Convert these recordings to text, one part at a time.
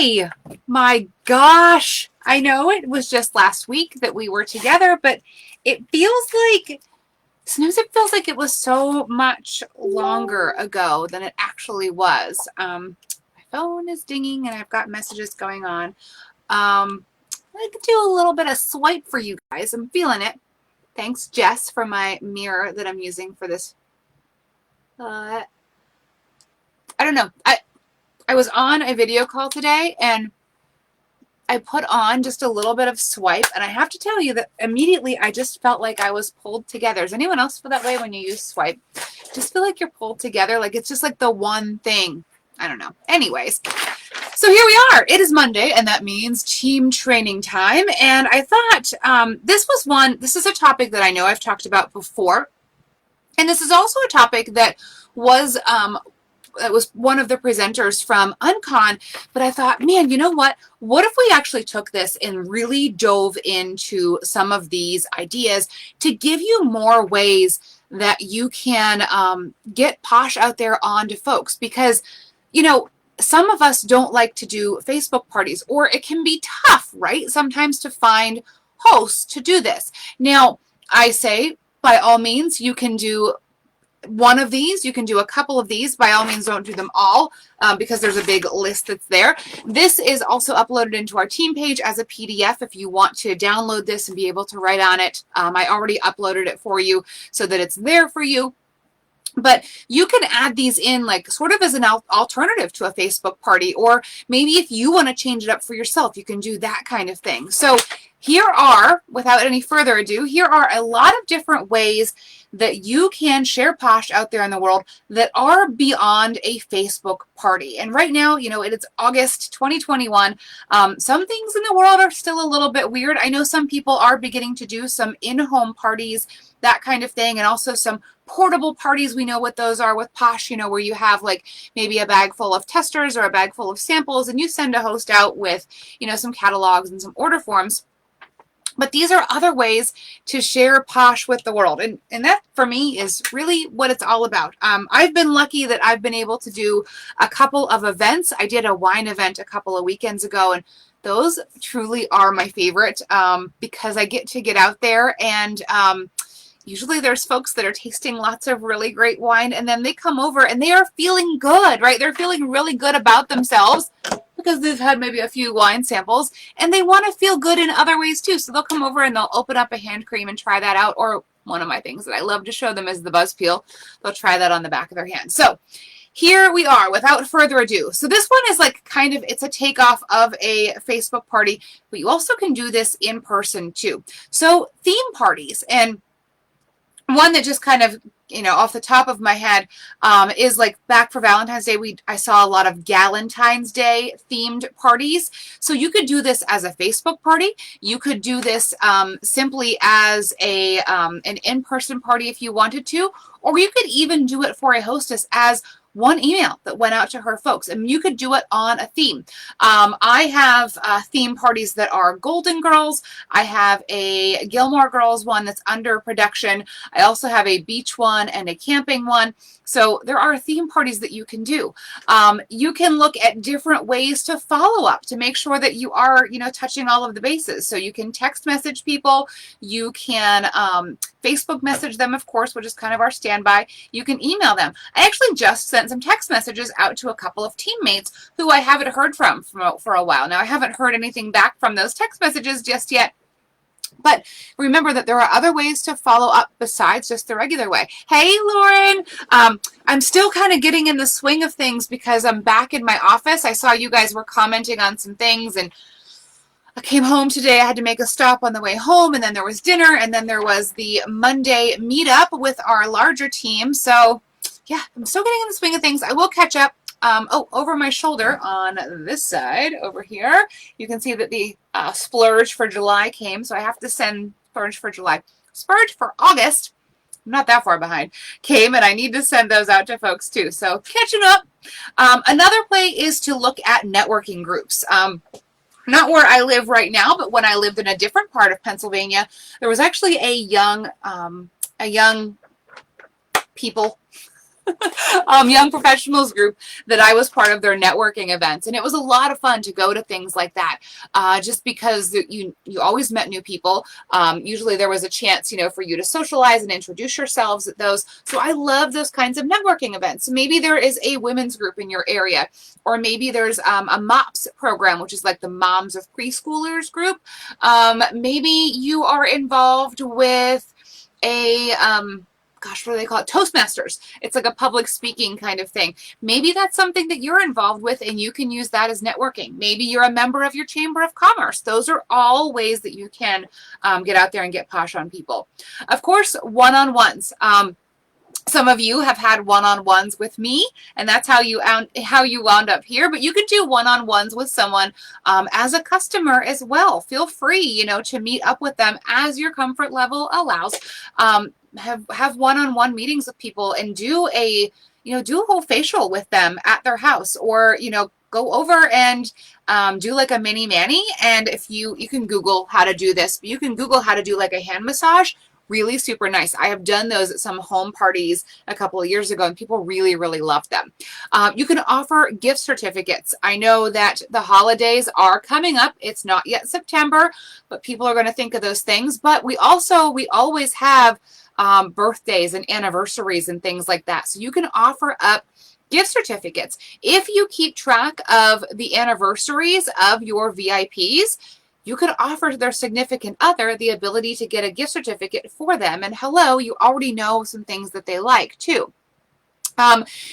Hi! My gosh! I know it was just last week that we were together, but it feels like, sometimes it feels like it was so much longer ago than it actually was. My phone is dinging and I've got messages going on. I could do a little bit of swipe for you guys. I'm feeling it. Thanks, Jess, for my mirror that I'm using for this. I don't know. I was on a video call today and I put on just a little bit of swipe, and I have to tell you that immediately I just felt like I was pulled together. Does anyone else feel that way when you use swipe? Just feel like you're pulled together, like it's just like the one thing. I don't know. Anyways, so here we are. It is Monday, and that means team training time. And I thought this is a topic that I know I've talked about before, and this is also a topic that was it was one of the presenters from Uncon, but I thought, man, you know what? What if we actually took this and really dove into some of these ideas to give you more ways that you can get Posh out there onto folks? Because, you know, some of us don't like to do Facebook parties, or it can be tough, right? Sometimes to find hosts to do this. Now, I say, by all means, you can do one of these. You can do a couple of these. By all means, don't do them all because there's a big list that's there. This is also uploaded into our team page as a PDF if you want to download this and be able to write on it. I already uploaded it for you so that it's there for you. But you can add these in like sort of as an alternative to a Facebook party, or maybe if you want to change it up for yourself, you can do that kind of thing. So here are, without any further ado, here are a lot of different ways that you can share Posh out there in the world that are beyond a Facebook party. And right now, you know, it is August 2021. Some things in the world are still a little bit weird. I know some people are beginning to do some in-home parties, that kind of thing, and also some portable parties. We know what those are with Posh, you know, where you have like maybe a bag full of testers or a bag full of samples, and you send a host out with, you know, some catalogs and some order forms. But these are other ways to share Posh with the world. And that, for me, is really what it's all about. I've been lucky that I've been able to do a couple of events. I did a wine event a couple of weekends ago, and those truly are my favorite because I get to get out there and usually there's folks that are tasting lots of really great wine, and then they come over and they are feeling good, right? They're feeling really good about themselves because they've had maybe a few wine samples, and they want to feel good in other ways too. So they'll come over and they'll open up a hand cream and try that out. Or one of my things that I love to show them is the Buzz Peel. They'll try that on the back of their hand. So here we are, without further ado. So this one is like kind of, it's a takeoff of a Facebook party, but you also can do this in person too. So theme parties, and one that just kind of, you know, off the top of my head is like back for Valentine's Day, I saw a lot of Galentine's Day themed parties. So you could do this as a Facebook party. You could do this simply as an in-person party if you wanted to, or you could even do it for a hostess as one email that went out to her folks, and you could do it on a theme. I have theme parties that are Golden Girls. I have a Gilmore Girls one that's under production. I also have a beach one and a camping one. So there are theme parties that you can do. You can look at different ways to follow up to make sure that you are, you know, touching all of the bases. So you can text message people. You can Facebook message them, of course, which is kind of our standby. You can email them. I actually just sent some text messages out to a couple of teammates who I haven't heard from for a while. Now, I haven't heard anything back from those text messages just yet. But remember that there are other ways to follow up besides just the regular way. Hey, Lauren. I'm still kind of getting in the swing of things because I'm back in my office. I saw you guys were commenting on some things, and I came home today. I had to make a stop on the way home, and then there was dinner, and then there was the Monday meetup with our larger team. So, yeah, I'm still getting in the swing of things. I will catch up. Over my shoulder on this side over here, you can see that the splurge for July came, so I have to send splurge for July. Splurge for August, I'm not that far behind, came, and I need to send those out to folks too. So catching up. Another way is to look at networking groups. Not where I live right now, but when I lived in a different part of Pennsylvania, there was actually a young people young professionals group that I was part of their networking events. And it was a lot of fun to go to things like that, just because you always met new people. Usually there was a chance, for you to socialize and introduce yourselves at those. So I love those kinds of networking events. Maybe there is a women's group in your area, or maybe there's a MOPS program, which is like the Moms of Preschoolers group. Maybe you are involved with a gosh, what do they call it? Toastmasters. It's like a public speaking kind of thing. Maybe that's something that you're involved with and you can use that as networking. Maybe you're a member of your Chamber of Commerce. Those are all ways that you can get out there and get posh on people. Of course, one-on-ones. Some of you have had one-on-ones with me, and that's how you wound up here. But you could do one-on-ones with someone as a customer as well. Feel free, to meet up with them as your comfort level allows. Have one-on-one meetings with people and do a whole facial with them at their house, or go over and do like a mini mani. And if you can Google how to do this, but you can Google how to do like a hand massage. Really super nice. I have done those at some home parties a couple of years ago, and people really, really loved them. You can offer gift certificates. I know that the holidays are coming up. It's not yet September, but people are going to think of those things. But we always have birthdays and anniversaries and things like that. So you can offer up gift certificates. If you keep track of the anniversaries of your VIPs, you could offer their significant other the ability to get a gift certificate for them. And hello, you already know some things that they like too.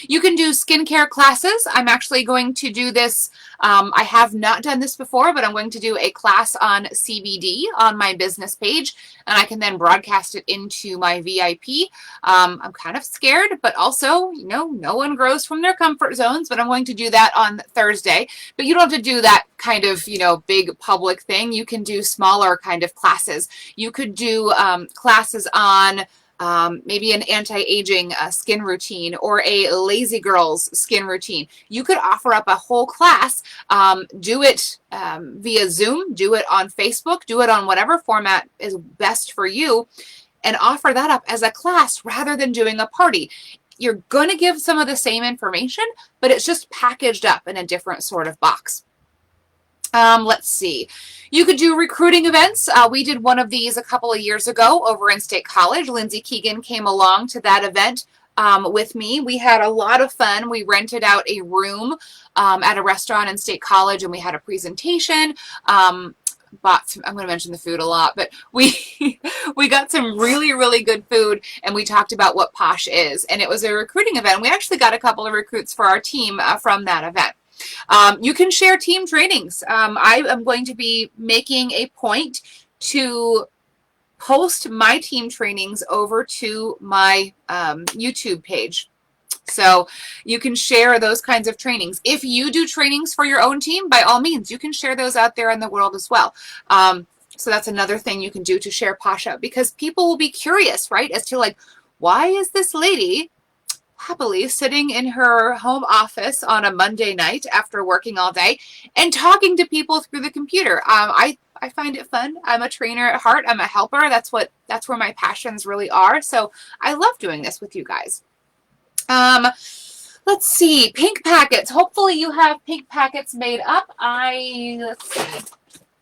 You can do skincare classes. I'm actually going to do this. I have not done this before, but I'm going to do a class on CBD on my business page, and I can then broadcast it into my VIP. I'm kind of scared, but also, no one grows from their comfort zones, but I'm going to do that on Thursday. But you don't have to do that kind of, big public thing. You can do smaller kind of classes. You could do classes on maybe an anti-aging skin routine, or a lazy girl's skin routine. You could offer up a whole class, do it via Zoom, do it on Facebook, do it on whatever format is best for you, and offer that up as a class rather than doing a party. You're going to give some of the same information, but it's just packaged up in a different sort of box. Let's see. You could do recruiting events. We did one of these a couple of years ago over in State College. Lindsay Keegan came along to that event with me. We had a lot of fun. We rented out a room at a restaurant in State College, and we had a presentation. Bought some, I'm going to mention the food a lot, but we got some really, really good food, and we talked about what Posh is. And it was a recruiting event. We actually got a couple of recruits for our team from that event. You can share team trainings. I am going to be making a point to post my team trainings over to my YouTube page. So you can share those kinds of trainings. If you do trainings for your own team, by all means, you can share those out there in the world as well. So that's another thing you can do to share Posh out, because people will be curious, right, as to like, why is this lady happily sitting in her home office on a Monday night after working all day and talking to people through the computer? I find it fun. I'm a trainer at heart. I'm a helper. That's where my passions really are. So I love doing this with you guys. Let's see, pink packets. Hopefully you have pink packets made up. Let's see.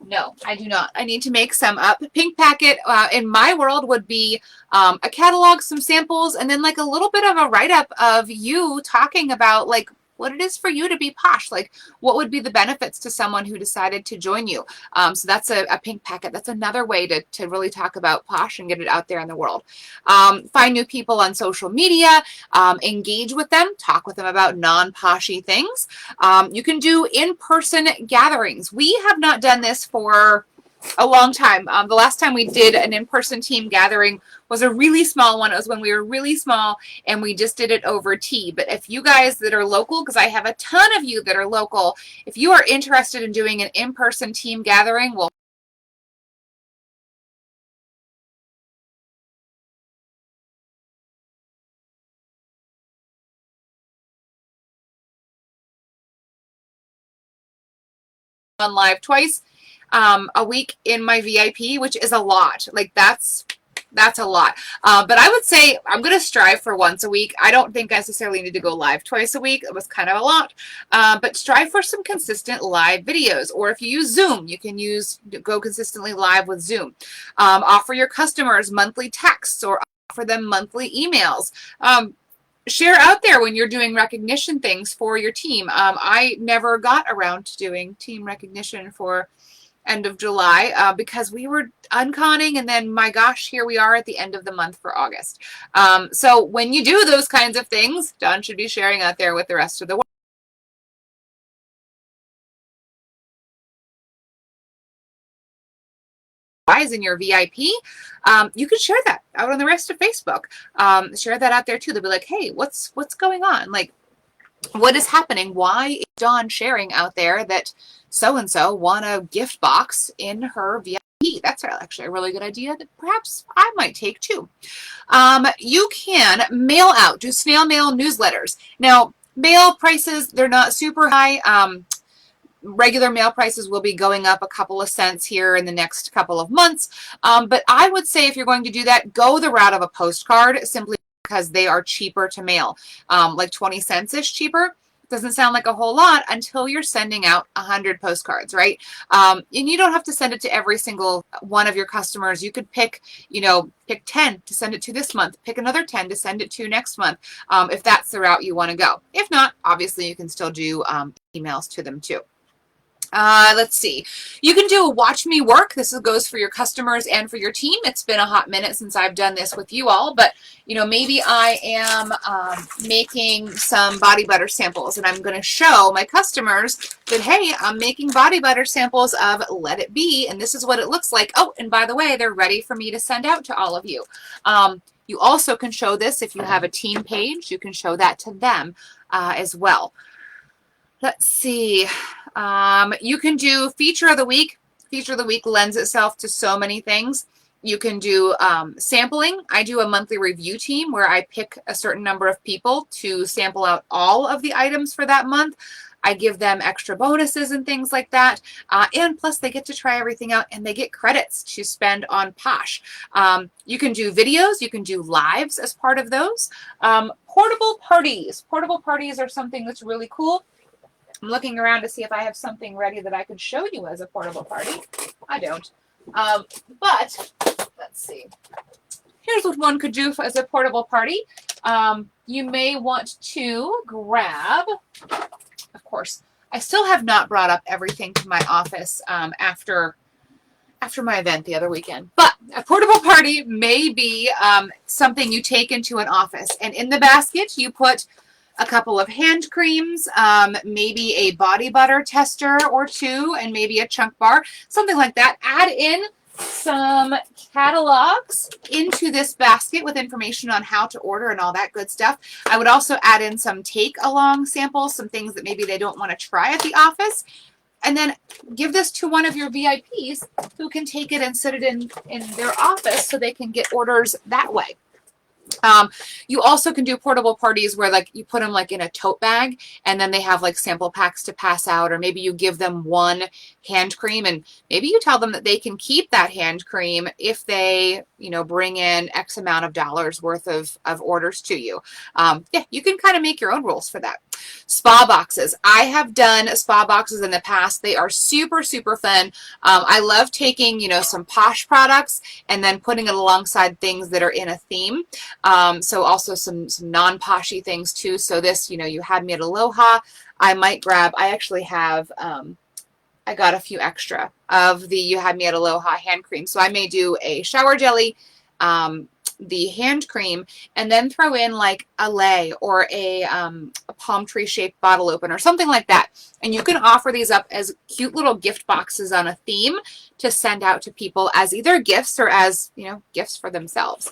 No, I do not. I need to make some up. Pink packet in my world would be a catalog, some samples, and then like a little bit of a write-up of you talking about like what it is for you to be posh, like what would be the benefits to someone who decided to join you. So that's a pink packet. That's another way to really talk about Posh and get it out there in the world. Find new people on social media, engage with them, talk with them about non-poshy things. You can do in-person gatherings. We have not done this for a long time. The last time we did an in-person team gathering was a really small one. It was when we were really small, and we just did it over tea. But if you guys that are local, because I have a ton of you that are local, if you are interested in doing an in-person team gathering, well, on live twice a week in my VIP, which is a lot. Like that's That's a lot. But I would say I'm going to strive for once a week. I don't think I necessarily need to go live twice a week. It was kind of a lot. But strive for some consistent live videos. Or if you use Zoom, you can go consistently live with Zoom. Offer your customers monthly texts or offer them monthly emails. Share out there when you're doing recognition things for your team. I never got around to doing team recognition for end of July because we were unconning, and then my gosh, here we are at the end of the month for August. So when you do those kinds of things, Dawn should be sharing out there with the rest of the world. In your VIP, you can share that out on the rest of Facebook. Share that out there too. They'll be like, hey, what's going on? Like, what is happening? Why is Dawn sharing out there that so-and-so won a gift box in her VIP? That's actually a really good idea that perhaps I might take too. You can mail out, do snail mail newsletters. Now, mail prices, they're not super high. Regular mail prices will be going up a couple of cents here in the next couple of months. But I would say if you're going to do that, go the route of a postcard simply because they are cheaper to mail. Like 20 cents-ish cheaper. Doesn't sound like a whole lot until you're sending out 100 postcards, right? And you don't have to send it to every single one of your customers. You could pick 10 to send it to this month, pick another 10 to send it to next month, if that's the route you want to go. If not, obviously you can still do emails to them too. Let's see. You can do a watch me work. This goes for your customers and for your team. It's been a hot minute since I've done this with you all, but maybe I am making some body butter samples, and I'm going to show my customers that, hey, I'm making body butter samples of Let It Be, and this is what it looks like. Oh, and by the way, they're ready for me to send out to all of you. You also can show this if you have a team page. You can show that to them as well. Let's see. You can do feature of the week. Feature of the week lends itself to so many things. You can do sampling. I do a monthly review team where I pick a certain number of people to sample out all of the items for that month. I give them extra bonuses and things like that. And plus they get to try everything out and they get credits to spend on Posh. You can do videos. You can do lives as part of those. Portable parties. Portable parties are something that's really cool. I'm looking around to see if I have something ready that I could show you as a portable party. I don't. But let's see. Here's what one could do as a portable party. You may want to grab, of course, I still have not brought up everything to my office after my event the other weekend. But a portable party may be something you take into an office. And in the basket, you put a couple of hand creams, maybe a body butter tester or two, and maybe a chunk bar, something like that. Add in some catalogs into this basket with information on how to order and all that good stuff. I would also add in some take-along samples, some things that maybe they don't want to try at the office. And then give this to one of your VIPs who can take it and sit it in their office so they can get orders that way. You also can do portable parties where you put them in a tote bag and then they have sample packs to pass out, or maybe you give them one hand cream and maybe you tell them that they can keep that hand cream if they, bring in X amount of dollars worth of orders to you. Yeah, you can kind of make your own rules for that. Spa boxes. I have done spa boxes in the past. They are super, super fun. I love taking, some Posh products and then putting it alongside things that are in a theme. So also some non-Poshy things too. So this, you had me at Aloha. I might grab, I actually have, I got a few extra of the You Had Me at Aloha hand cream. So I may do a shower jelly, the hand cream, and then throw in a lei or a palm tree shaped bottle opener, something like that. And you can offer these up as cute little gift boxes on a theme to send out to people as either gifts or as, gifts for themselves.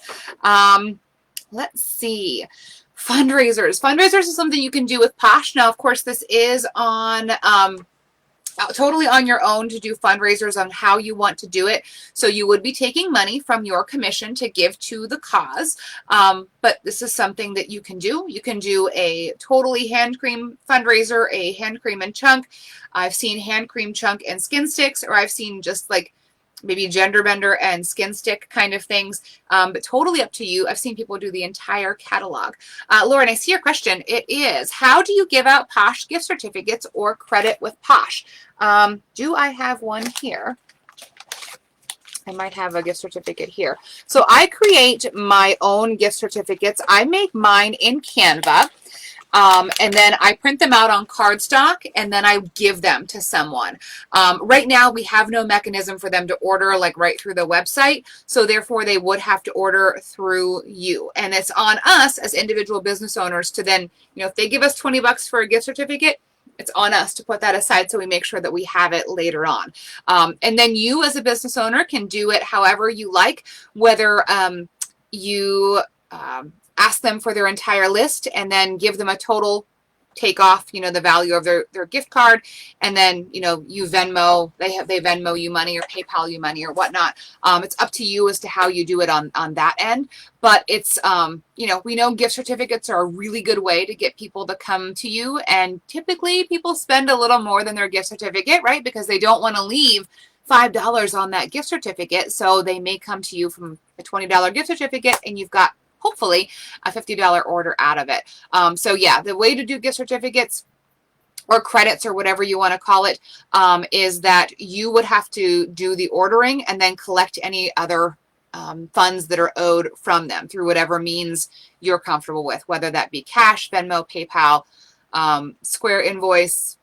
Let's see. Fundraisers. Fundraisers is something you can do with Posh. Now, of course, this is on totally on your own to do fundraisers on how you want to do it. So you would be taking money from your commission to give to the cause. But this is something that you can do. You can do a totally hand cream fundraiser, a hand cream and chunk. I've seen hand cream chunk and skin sticks, or I've seen just maybe gender bender and skin stick kind of things, but totally up to you. I've seen people do the entire catalog. Lauren, I see your question. It is, how do you give out Posh gift certificates or credit with Posh? Do I have one here? I might have a gift certificate here. So I create my own gift certificates. I make mine in Canva. And then I print them out on cardstock and then I give them to someone. Right now we have no mechanism for them to order like right through the website. So therefore they would have to order through you. And it's on us as individual business owners to then, if they give us $20 for a gift certificate, it's on us to put that aside so we make sure that we have it later on. And then you as a business owner can do it however you like, whether you ask them for their entire list and then give them a total take off, the value of their gift card. And then, you Venmo, they Venmo you money or PayPal you money or whatnot. It's up to you as to how you do it on that end. But it's, we know gift certificates are a really good way to get people to come to you. And typically people spend a little more than their gift certificate, right? Because they don't want to leave $5 on that gift certificate. So they may come to you from a $20 gift certificate and you've got hopefully a $50 order out of it. So yeah, the way to do gift certificates or credits or whatever you want to call it is that you would have to do the ordering and then collect any other funds that are owed from them through whatever means you're comfortable with, whether that be cash, Venmo, PayPal, Square invoice,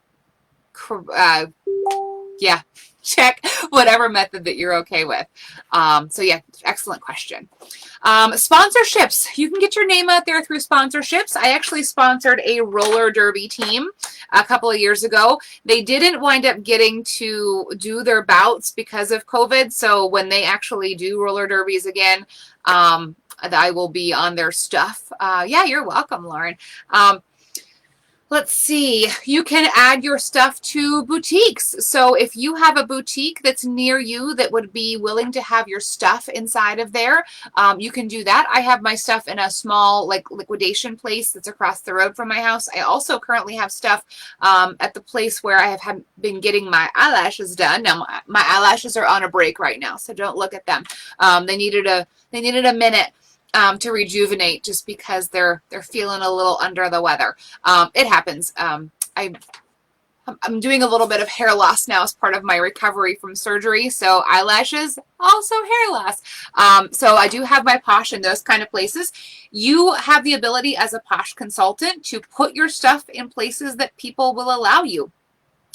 yeah, check, whatever method that you're okay with. So yeah, excellent question. Sponsorships. You can get your name out there through sponsorships. I actually sponsored a roller derby team a couple of years ago. They didn't wind up getting to do their bouts because of COVID. So when they actually do roller derbies again, I will be on their stuff. Yeah, you're welcome, Lauren. Let's see, you can add your stuff to boutiques. So if you have a boutique that's near you that would be willing to have your stuff inside of there, you can do that. I have my stuff in a small liquidation place that's across the road from my house. I also currently have stuff at the place where I have been getting my eyelashes done. Now my eyelashes are on a break right now, so don't look at them. They needed a minute to rejuvenate just because they're feeling a little under the weather. It happens. I'm doing a little bit of hair loss now as part of my recovery from surgery. So eyelashes, also hair loss. So I do have my Posh in those kind of places. You have the ability as a Posh consultant to put your stuff in places that people will allow you.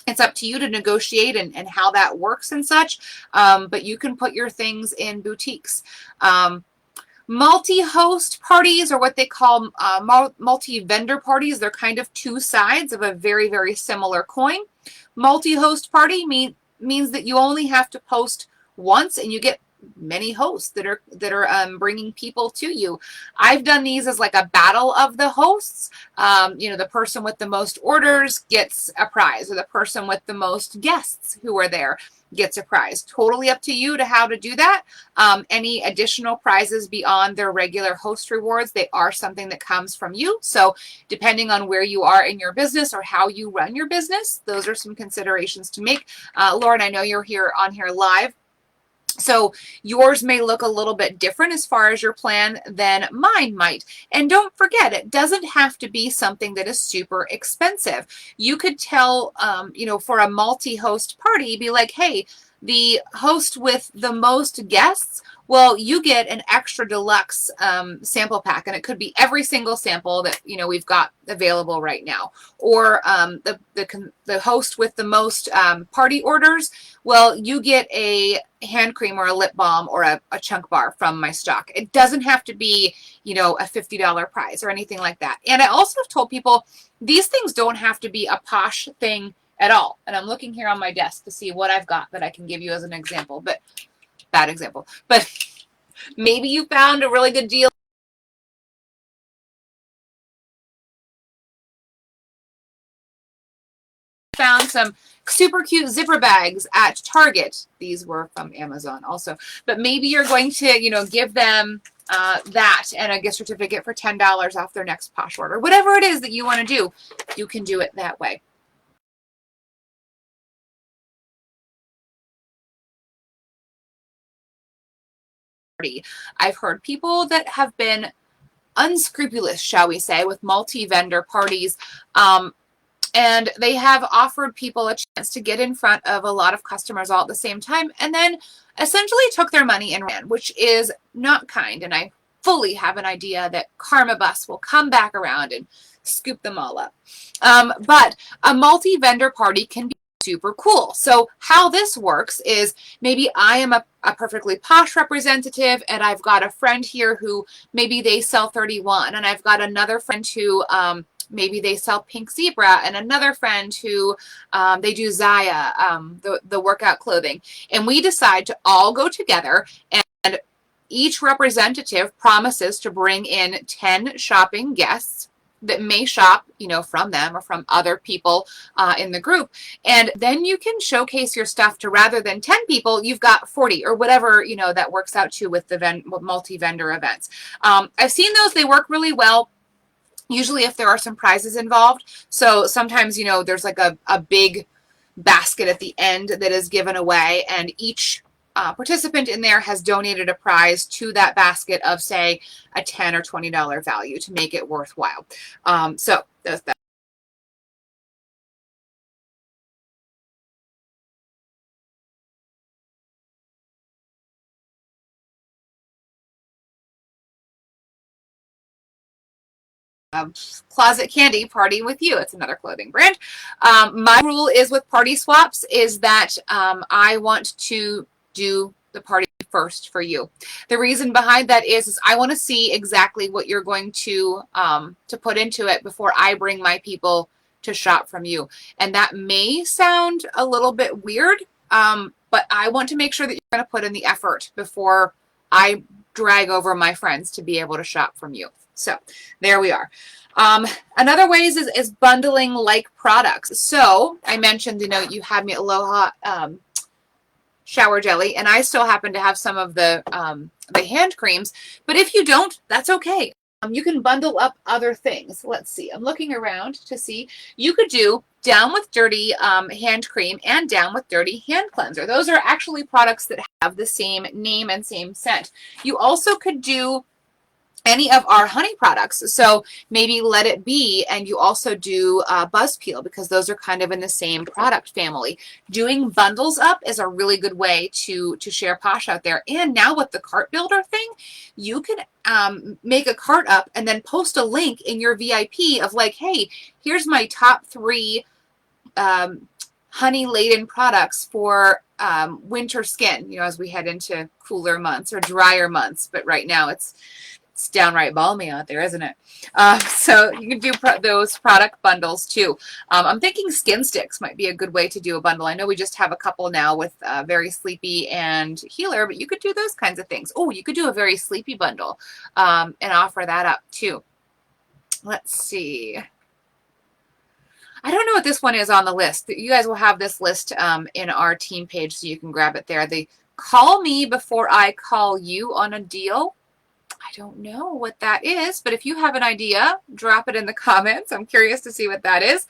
It's up to you to negotiate and how that works and such. But you can put your things in boutiques. Multi-host parties, or what they call multi-vendor parties, they're kind of two sides of a very, very similar coin. Multi-host party means that you only have to post once and you get many hosts that are bringing people to you. I've done these as like a battle of the hosts. The person with the most orders gets a prize, or the person with the most guests who are there gets a prize. Totally up to you to how to do that. Any additional prizes beyond their regular host rewards, they are something that comes from you. So depending on where you are in your business or how you run your business, those are some considerations to make. Lauren, I know you're on here live. So yours may look a little bit different as far as your plan than mine might. And don't forget, it doesn't have to be something that is super expensive. You could tell, for a multi-host party, be like, hey, the host with the most guests, well, you get an extra deluxe sample pack, and it could be every single sample that we've got available right now. Or the host with the most party orders, well, you get a hand cream or a lip balm or a chunk bar from my stock. It doesn't have to be a $50 prize or anything like that. And I also have told people these things don't have to be a Posh thing at all. And I'm looking here on my desk to see what I've got that I can give you as an example, but bad example. But maybe you found a really good deal. Found some super cute zipper bags at Target. These were from Amazon also. But maybe you're going to, give them that and a gift certificate for $10 off their next Posh order. Whatever it is that you want to do, you can do it that way. party. I've heard people that have been unscrupulous, shall we say, with multi-vendor parties. And they have offered people a chance to get in front of a lot of customers all at the same time, and then essentially took their money and ran, which is not kind. And I fully have an idea that Karma Bus will come back around and scoop them all up. But a multi-vendor party can be super cool. So how this works is maybe I am a Perfectly Posh representative, and I've got a friend here who maybe they sell 31, and I've got another friend who maybe they sell Pink Zebra, and another friend who they do Zaya, the workout clothing. And we decide to all go together, and each representative promises to bring in 10 shopping guests that may shop, from them or from other people in the group. And then you can showcase your stuff to, rather than 10 people, you've got 40 or whatever, that works out to with the multi-vendor events. I've seen those. They work really well. Usually if there are some prizes involved. So sometimes, there's like a big basket at the end that is given away, and each participant in there has donated a prize to that basket of, say, a $10 or $20 value to make it worthwhile. So that's that. Closet Candy Party with You. It's another clothing brand. My rule is with party swaps is that I want to do the party first for you. The reason behind that is I want to see exactly what you're going to put into it before I bring my people to shop from you. And that may sound a little bit weird, but I want to make sure that you're going to put in the effort before I drag over my friends to be able to shop from you. So there we are. Another ways is bundling like products. So I mentioned, you had me Aloha shower jelly, and I still happen to have some of the hand creams. But if you don't, that's okay. You can bundle up other things. Let's see. I'm looking around to see. You could do Down with Dirty hand cream and Down with Dirty hand cleanser. Those are actually products that have the same name and same scent. You also could do any of our honey products. So maybe Let It Be, and you also do Buzz Peel, because those are kind of in the same product family. Doing bundles up is a really good way to share Posh out there. And now with the cart builder thing, you can make a cart up and then post a link in your VIP of like, hey, here's my top 3 honey-laden products for winter skin, as we head into cooler months or drier months. But right now it's downright balmy out there, isn't it? So you can do those product bundles too. I'm thinking skin sticks might be a good way to do a bundle. I know we just have a couple now with Very Sleepy and Healer, but you could do those kinds of things. Oh, you could do a Very Sleepy bundle and offer that up too. Let's see. I don't know what this one is on the list. You guys will have this list in our team page, so you can grab it there. The Call Me Before I Call You on a Deal. I don't know what that is, but if you have an idea, drop it in the comments. I'm curious to see what that is.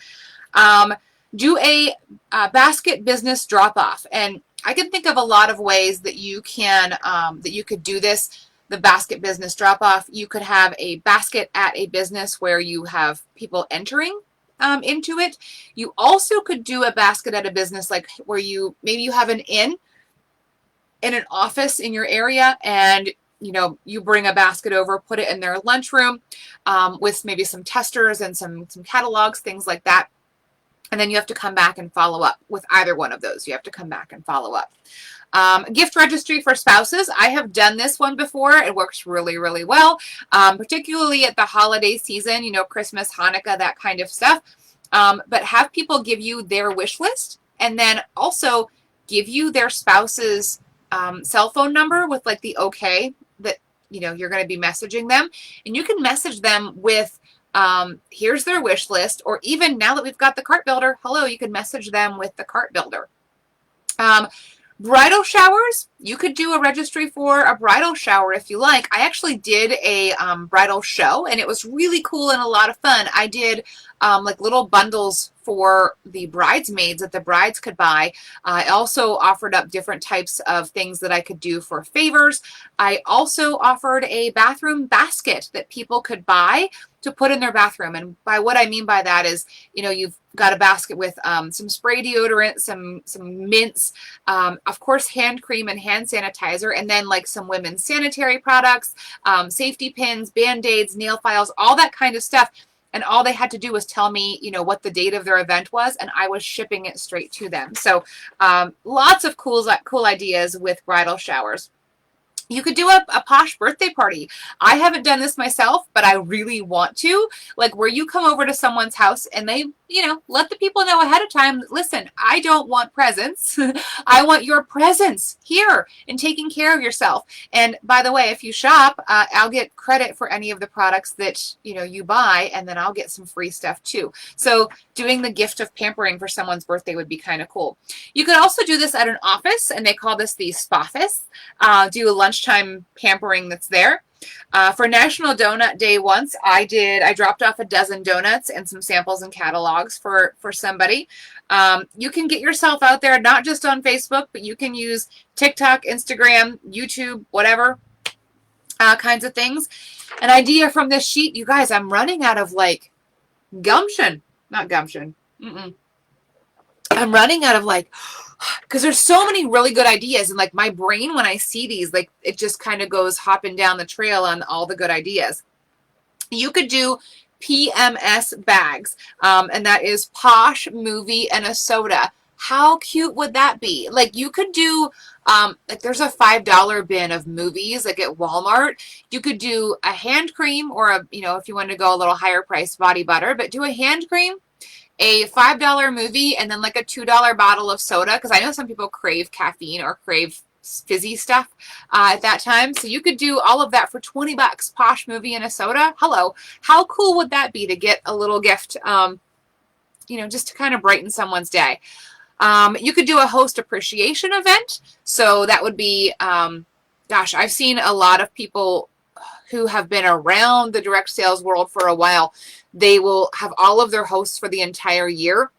Do a basket business drop-off. And I can think of a lot of ways that you can, that you could do this. The basket business drop-off. You could have a basket at a business where you have people entering into it. You also could do a basket at a business like where maybe you have an inn in an office in your area, and you bring a basket over, put it in their lunchroom with maybe some testers and some catalogs, things like that. And then you have to come back and follow up with either one of those. You have to come back and follow up. Gift registry for spouses. I have done this one before. It works really, really well, particularly at the holiday season, Christmas, Hanukkah, that kind of stuff. But have people give you their wish list, and then also give you their spouse's cell phone number with like the okay that you're going to be messaging them, and you can message them with here's their wish list, or even now that we've got the cart builder, hello, you can message them with the cart builder. Bridal showers, You could do a registry for a bridal shower if you like. I actually did a bridal show, and it was really cool and a lot of fun. I did like little bundles for the bridesmaids that the brides could buy. I also offered up different types of things that I could do for favors. I also offered a bathroom basket that people could buy to put in their bathroom. And by what I mean by that is, you know, you've got a basket with some spray deodorant, some mints, of course, hand cream and hand sanitizer, and then like some women's sanitary products, safety pins, Band-Aids, nail files, all that kind of stuff. And all they had to do was tell me, you know, what the date of their event was, and I was shipping it straight to them. So lots of cool ideas with bridal showers. You could do a posh birthday party. I haven't done this myself, but I really want to. Like where you come over to someone's house and they, you know, let the people know ahead of time, listen, I don't want presents. I want your presence here and taking care of yourself. And by the way, if you shop, I'll get credit for any of the products that, you know, you buy, and then I'll get some free stuff too. So doing the gift of pampering for someone's birthday would be kind of cool. You could also do this at an office, and they call this the Spoffice. Do a lunchtime pampering that's there. For National Donut Day once, I dropped off a dozen donuts and some samples and catalogs for somebody. You can get yourself out there, not just on Facebook, but you can use TikTok, Instagram, YouTube, whatever kinds of things. An idea from this sheet, you guys, I'm running out of like gumption. Not gumption. I'm running out of like, because there's so many really good ideas, and like my brain, when I see these, like it just kind of goes hopping down the trail on all the good ideas. You could do PMS bags, and that is Posh, Movie, and a Soda. How cute would that be? Like you could do, like there's a $5 bin of movies, like at Walmart. You could do a hand cream, or a, you know, if you want to go a little higher price, body butter, but do a hand cream, a $5 movie, and then like a $2 bottle of soda, because I know some people crave caffeine or crave fizzy stuff at that time. So you could do all of that for 20 bucks, Posh, Movie, and a soda. Hello. How cool would that be to get a little gift, you know, just to kind of brighten someone's day? You could do a host appreciation event. So that would be, gosh, I've seen a lot of people who have been around the direct sales world for a while. They will have all of their hosts for the entire year.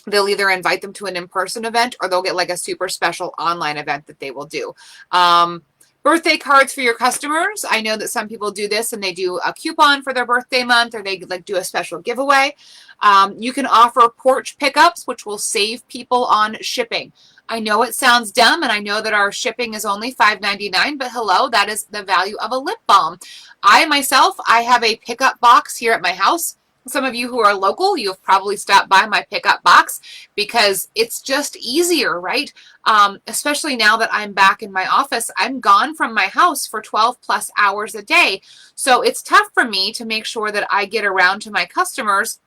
They'll either invite them to an in-person event, or they'll get like a super special online event that they will do. Birthday cards for your customers. I know that some people do this and they do a coupon for their birthday month, or they like do a special giveaway. You can offer porch pickups, which will save people on shipping. I know it sounds dumb, and I know that our shipping is only $5.99, but hello, that is the value of a lip balm. I myself, I have a pickup box here at my house. Some of you who are local, you have probably stopped by my pickup box because it's just easier, right? Especially now that I'm back in my office. I'm gone from my house for 12 plus hours a day. So it's tough for me to make sure that I get around to my customers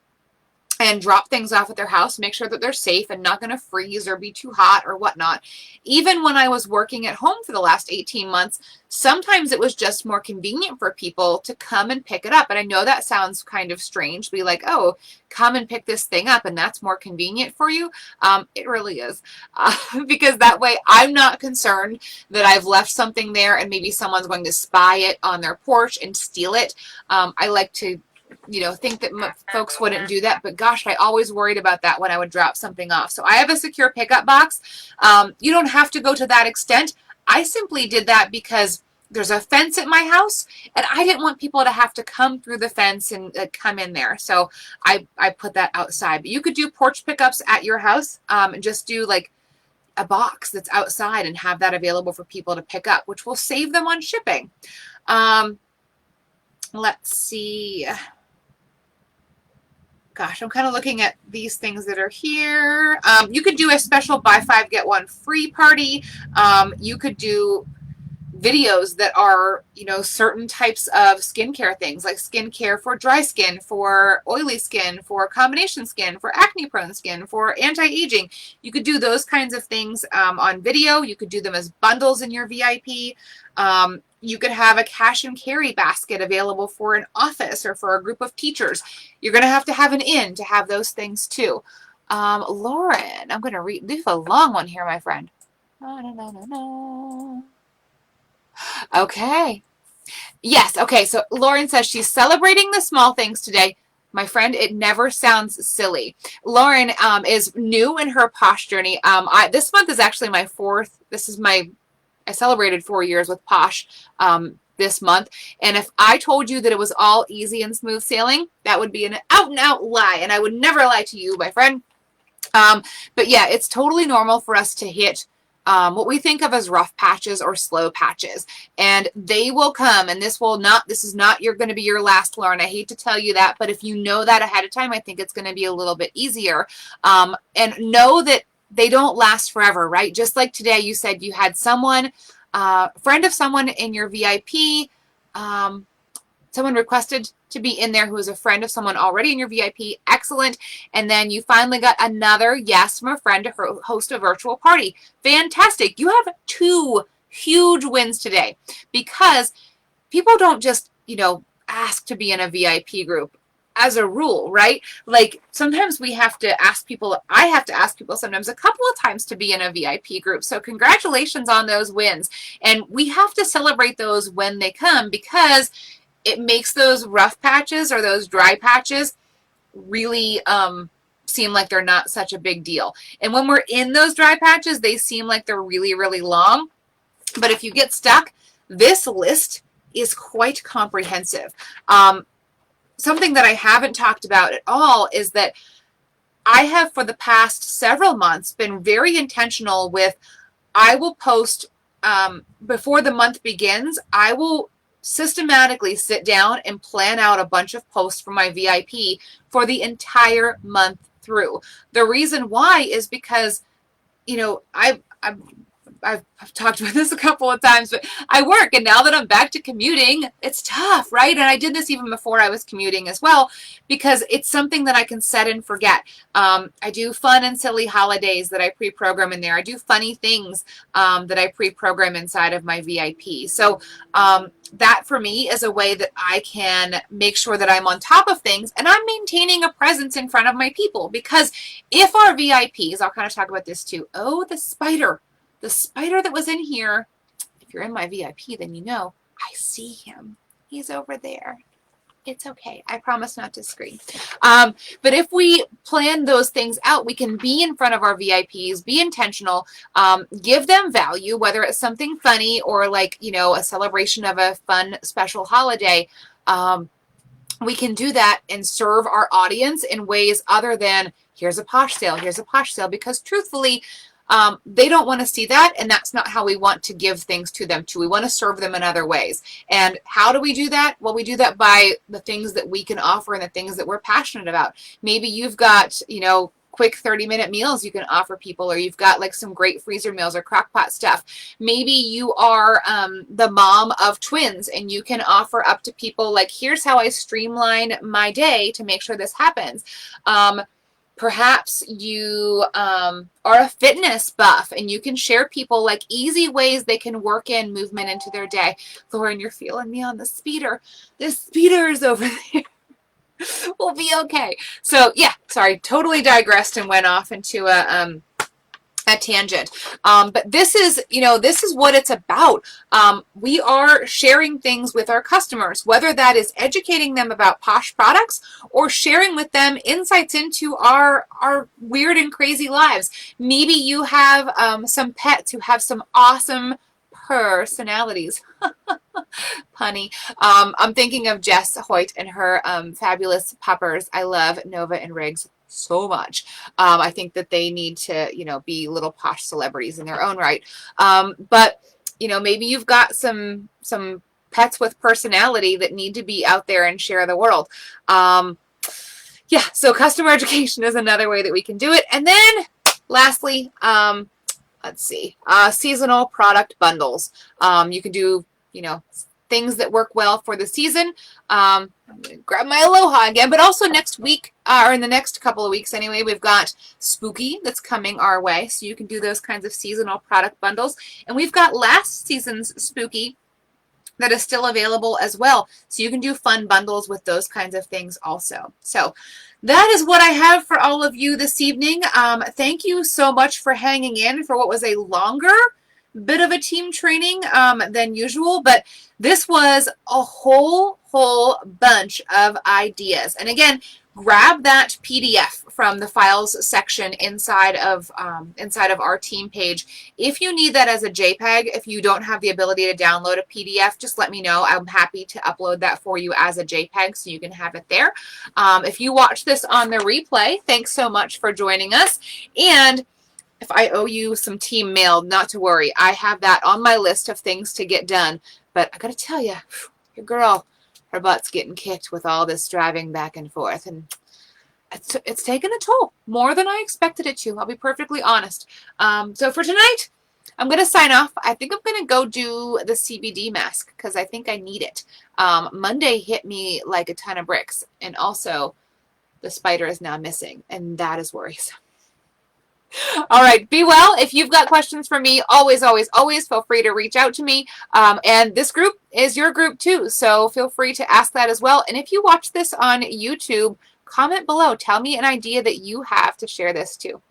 and drop things off at their house, make sure that they're safe and not going to freeze or be too hot or whatnot. Even when I was working at home for the last 18 months, sometimes it was just more convenient for people to come and pick it up. And I know that sounds kind of strange, be like, oh, come and pick this thing up and that's more convenient for you. It really is, because that way I'm not concerned that I've left something there and maybe someone's going to spy it on their porch and steal it. I like to, you know, think that folks wouldn't do that, but gosh, I always worried about that when I would drop something off. So I have a secure pickup box. You don't have to go to that extent. I simply did that because there's a fence at my house, and I didn't want people to have to come through the fence and come in there. So I put that outside. But you could do porch pickups at your house, and just do like a box that's outside and have that available for people to pick up, which will save them on shipping. Let's see. Gosh, I'm kind of looking at these things that are here. You could do a special buy 5, get 1 free party. You could do videos that are, you know, certain types of skincare things, like skincare for dry skin, for oily skin, for combination skin, for acne prone skin, for anti-aging. You could do those kinds of things on video. You could do them as bundles in your VIP. You could have a cash and carry basket available for an office or for a group of teachers. You're going to have an in to have those things too. Lauren, I'm going to read. This is a long one here, my friend. Okay. Yes. Okay. So Lauren says she's celebrating the small things today. My friend, it never sounds silly. Lauren is new in her Posh journey. This month is actually my fourth. I celebrated 4 years with Posh this month. And if I told you that it was all easy and smooth sailing, that would be an out and out lie. And I would never lie to you, my friend. But yeah, it's totally normal for us to hit what we think of as rough patches or slow patches, and they will come, and this is not going to be your last, Lauren. I hate to tell you that, but if you know that ahead of time, I think it's going to be a little bit easier. And know that they don't last forever, right? Just like today, you said you had someone, friend of someone in your VIP, someone requested to be in there who is a friend of someone already in your VIP. Excellent. And then you finally got another yes from a friend to host a virtual party. Fantastic. You have 2 huge wins today, because people don't just, ask to be in a VIP group as a rule, right? Like sometimes we have to ask people, I have to ask people sometimes a couple of times to be in a VIP group. So congratulations on those wins. And we have to celebrate those when they come, because it makes those rough patches or those dry patches really seem like they're not such a big deal. And when we're in those dry patches, they seem like they're really, really long. But if you get stuck, this list is quite comprehensive. Something that I haven't talked about at all is that I have, for the past several months, been very intentional with, I will post before the month begins. I will systematically sit down and plan out a bunch of posts for my VIP for the entire month through. The reason why is because, I've talked about this a couple of times, but I work, and now that I'm back to commuting, it's tough, right? And I did this even before I was commuting as well, because it's something that I can set and forget. I do fun and silly holidays that I pre-program in there. I do funny things that I pre-program inside of my VIP. So that for me is a way that I can make sure that I'm on top of things and I'm maintaining a presence in front of my people. Because if our VIPs, I'll kind of talk about this too. Oh, the spider that was in here. If you're in my VIP, then you know I see him. He's over there. It's okay. I promise not to scream. But if we plan those things out, we can be in front of our VIPs, be intentional, give them value, whether it's something funny or like, a celebration of a fun special holiday. We can do that and serve our audience in ways other than here's a Posh sale, because truthfully, they don't want to see that, and that's not how we want to give things to them too. We want to serve them in other ways. And how do we do that? Well, we do that by the things that we can offer and the things that we're passionate about. Maybe you've got, quick 30-minute meals you can offer people, or you've got like some great freezer meals or crock-pot stuff. Maybe you are the mom of twins, and you can offer up to people like, here's how I streamline my day to make sure this happens. Perhaps you are a fitness buff, and you can share people like easy ways they can work in movement into their day. Lauren, you're feeling me on the speeder. The speeder is over there. We'll be okay. So yeah, sorry, totally digressed and went off into a tangent. But this is what it's about. We are sharing things with our customers, whether that is educating them about Posh products or sharing with them insights into our weird and crazy lives. Maybe you have some pets who have some awesome personalities. Punny. I'm thinking of Jess Hoyt and her fabulous puppers. I love Nova and Riggs so much. I think that they need to, be little Posh celebrities in their own right. But, maybe you've got some pets with personality that need to be out there and share the world. Yeah, so customer education is another way that we can do it. And then lastly, let's see, seasonal product bundles. You can do, things that work well for the season. I'm going to grab my Aloha again, but also next week, or in the next couple of weeks anyway, we've got Spooky that's coming our way. So you can do those kinds of seasonal product bundles. And we've got last season's Spooky that is still available as well. So you can do fun bundles with those kinds of things also. So that is what I have for all of you this evening. Thank you so much for hanging in for what was a longer bit of a team training than usual, but this was a whole bunch of ideas. And again, grab that PDF from the files section inside of our team page. If you need that as a JPEG, if you don't have the ability to download a PDF, just let me know. I'm happy to upload that for you as a JPEG so you can have it there. If you watch this on the replay, thanks so much for joining us. And if I owe you some team mail, not to worry. I have that on my list of things to get done. But I got to tell you, your girl, her butt's getting kicked with all this driving back and forth. And it's taken a toll, more than I expected it to. I'll be perfectly honest. So for tonight, I'm going to sign off. I think I'm going to go do the CBD mask because I think I need it. Monday hit me like a ton of bricks. And also, the spider is now missing. And that is worrisome. All right, be well. If you've got questions for me, always feel free to reach out to me. And this group is your group too, so feel free to ask that as well. And if you watch this on YouTube, comment below. Tell me an idea that you have to share this to.